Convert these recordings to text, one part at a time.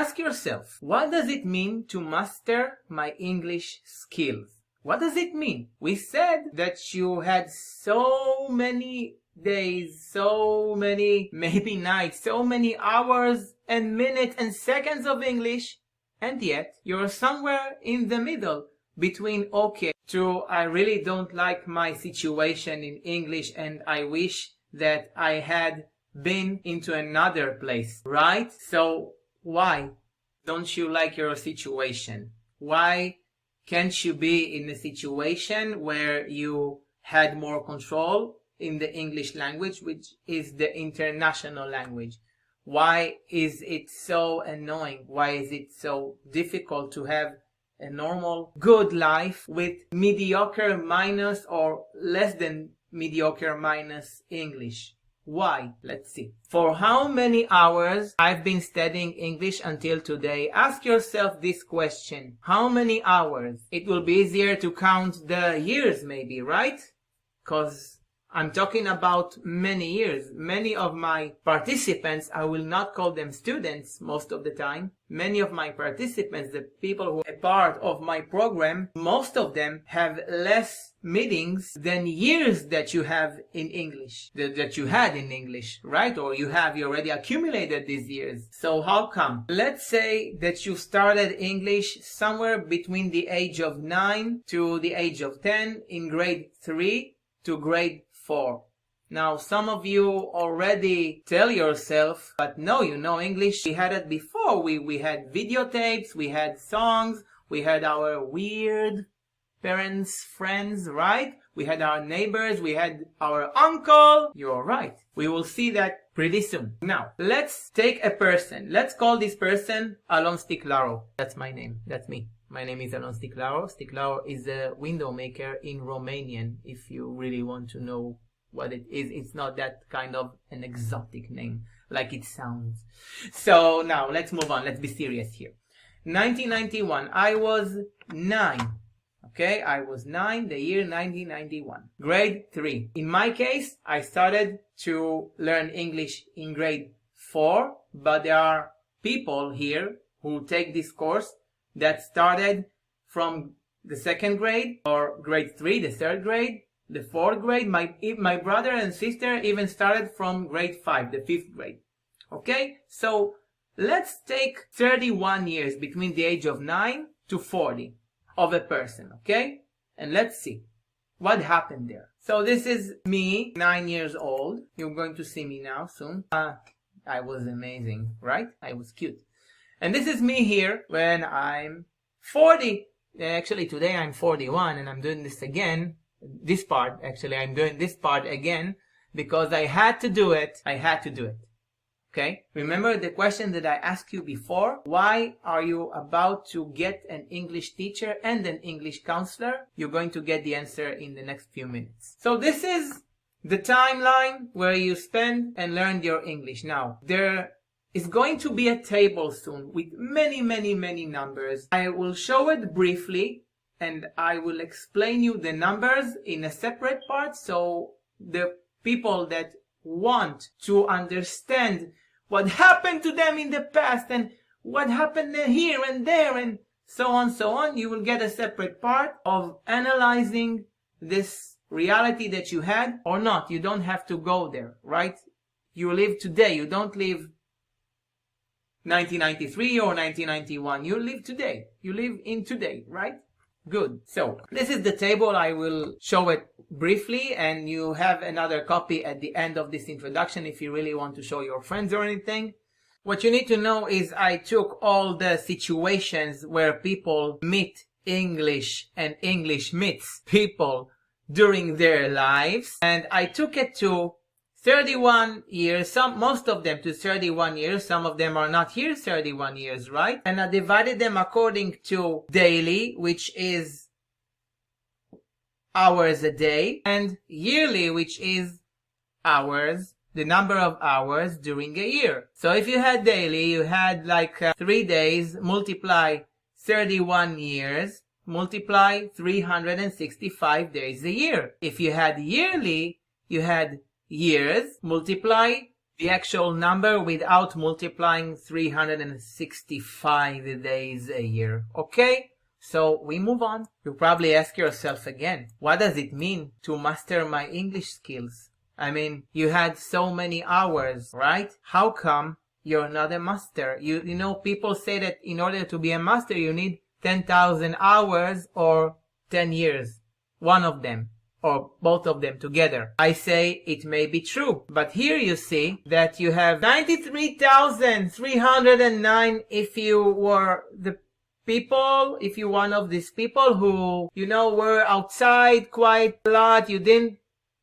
Ask yourself, what does it mean to master my English skills? What does it mean? We said that you had so many days, so many maybe nights, so many hours and minutes and seconds of English, and yet you're somewhere in the middle between okay to I really don't like my situation in English and I wish that I had been into another place, right? So why don't you like your situation? Why can't you be in a situation where you had more control in the English language, which is the international language? Why is it so annoying? Why is it so difficult to have a normal, good life with mediocre minus or less than mediocre minus English? Why? Let's see. For how many hours I've been studying English until today? Ask yourself this question. How many hours? It will be easier to count the years maybe, right? Because I'm talking about many years. Many of my participants, I will not call them students most of the time. Many of my participants, the people who are part of my program, most of them have less meetings than years that you have in English, that you had in English, right? Or you already accumulated these years. So how come? Let's say that you started English somewhere between the age of 9 to the age of 10 in grade 3 to grade 4. Now, some of you already tell yourself, but no, you know English. We had it before. We had videotapes, we had songs, we had our weird parents, friends, right? We had our neighbors, we had our uncle. You're right. We will see that pretty soon. Now, let's take a person. Let's call this person Alon Sticlaro. That's my name. That's me. My name is Alon Sticlaro. Sticlaro is a window maker in Romanian, if you really want to know what it is. It's not that kind of an exotic name like it sounds. So now let's move on. Let's be serious here. 1991. I was 9. Okay, I was 9, the year 1991. Grade 3. In my case, I started to learn English in grade 4, but there are people here who take this course that started from the 2nd grade or grade 3, the 3rd grade, the 4th grade. My brother and sister even started from grade 5, the 5th grade. Okay, so let's take 31 years between the age of 9 to 40 of a person, okay? And let's see what happened there. So this is me, 9 years old. You're going to see me now soon. I was amazing, right? I was cute. And this is me here when I'm 40. Actually, today I'm 41 and I'm doing this again. This part, actually, I'm doing this part again because I had to do it. I had to do it. Okay? Remember the question that I asked you before? Why are you about to get an English teacher and an English counselor? You're going to get the answer in the next few minutes. So this is the timeline where you spend and learn your English. Now, there is going to be a table soon with many, many, many numbers. I will show it briefly and I will explain you the numbers in a separate part so the people that want to understand what happened to them in the past and what happened here and there and so on, you will get a separate part of analyzing this reality that you had or not. You don't have to go there, right? You live today. You don't live 1993 or 1991. You live today. You live in today, right? Good. So this is the table. I will show it briefly and you have another copy at the end of this introduction if you really want to show your friends or anything. What you need to know is I took all the situations where people meet English and English meets people during their lives and I took it to 31 years, most of them to 31 years, some of them are not here 31 years, right? And I divided them according to daily, which is hours a day, and yearly, which is hours, the number of hours during a year. So if you had daily, you had like 3 days, multiply 31 years, multiply 365 days a year. If you had yearly, you had years, multiply the actual number without multiplying 365 days a year. Okay? So we move on. You probably ask yourself again, what does it mean to master my English skills? I mean, you had so many hours, right? How come you're not a master? You know, people say that in order to be a master, you need 10,000 hours or 10 years. One of them, or both of them together. I say it may be true, but here you see that you have 93,309 if you were the people, if you're one of these people who, you know, were outside quite a lot, you didn't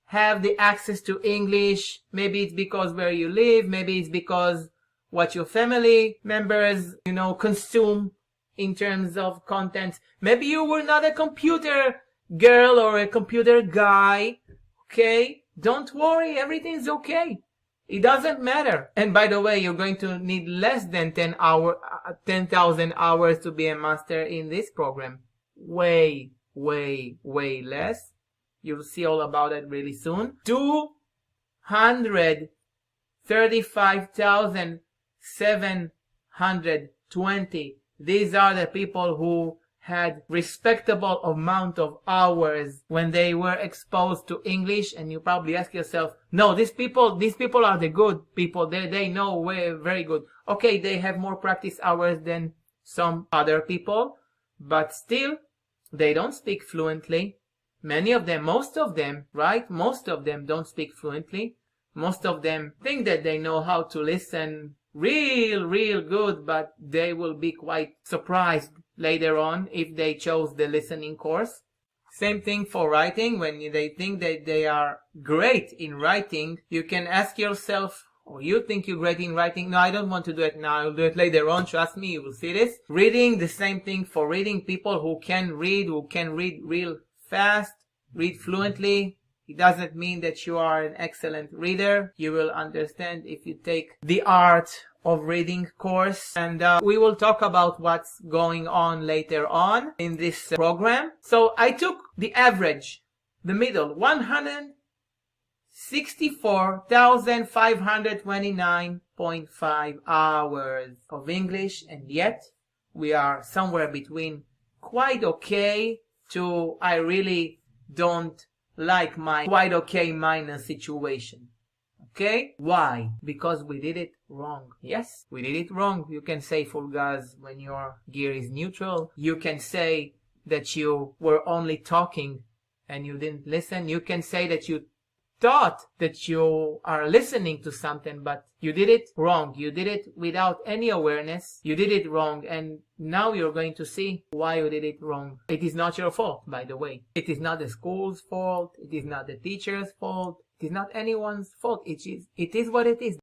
have the access to English. Maybe it's because where you live, maybe it's because what your family members, you know, consume in terms of content. Maybe you were not a computer girl or a computer guy. Okay? Don't worry, everything's okay. It doesn't matter. And by the way, you're going to need less than 10,000 hours to be a master in this program. Way less. You'll see all about it really soon. 235,720. These are the people who had respectable amount of hours when they were exposed to English. And you probably ask yourself, no, these people are the good people. They know very good. Okay, they have more practice hours than some other people, but still they don't speak fluently. Many of them, most of them, right? Most of them don't speak fluently. Most of them think that they know how to listen real good, but they will be quite surprised later on if they chose the listening course. Same thing for writing. When they think that they are great in writing, you can ask yourself, or you think you're great in writing. No, I don't want to do it now. I'll do it later on. Trust me, you will see this. Reading, the same thing for reading. People who can read real fast, read fluently. It doesn't mean that you are an excellent reader. You will understand if you take the art of reading course. And we will talk about what's going on later on in this program. So I took the average, the middle, 164,529.5 hours of English. And yet we are somewhere between quite okay to I really don't like my quite okay minus situation. Okay? Why? Because we did it wrong. Yes, we did it wrong. You can say full gas when your gear is neutral. You can say that you were only talking and you didn't listen. You can say that you thought that you are listening to something, but you did it wrong. You did it without any awareness. You did it wrong, and now you're going to see why you did it wrong. It is not your fault, by the way. It is not the school's fault. It is not the teacher's fault. It is not anyone's fault. It is what it is.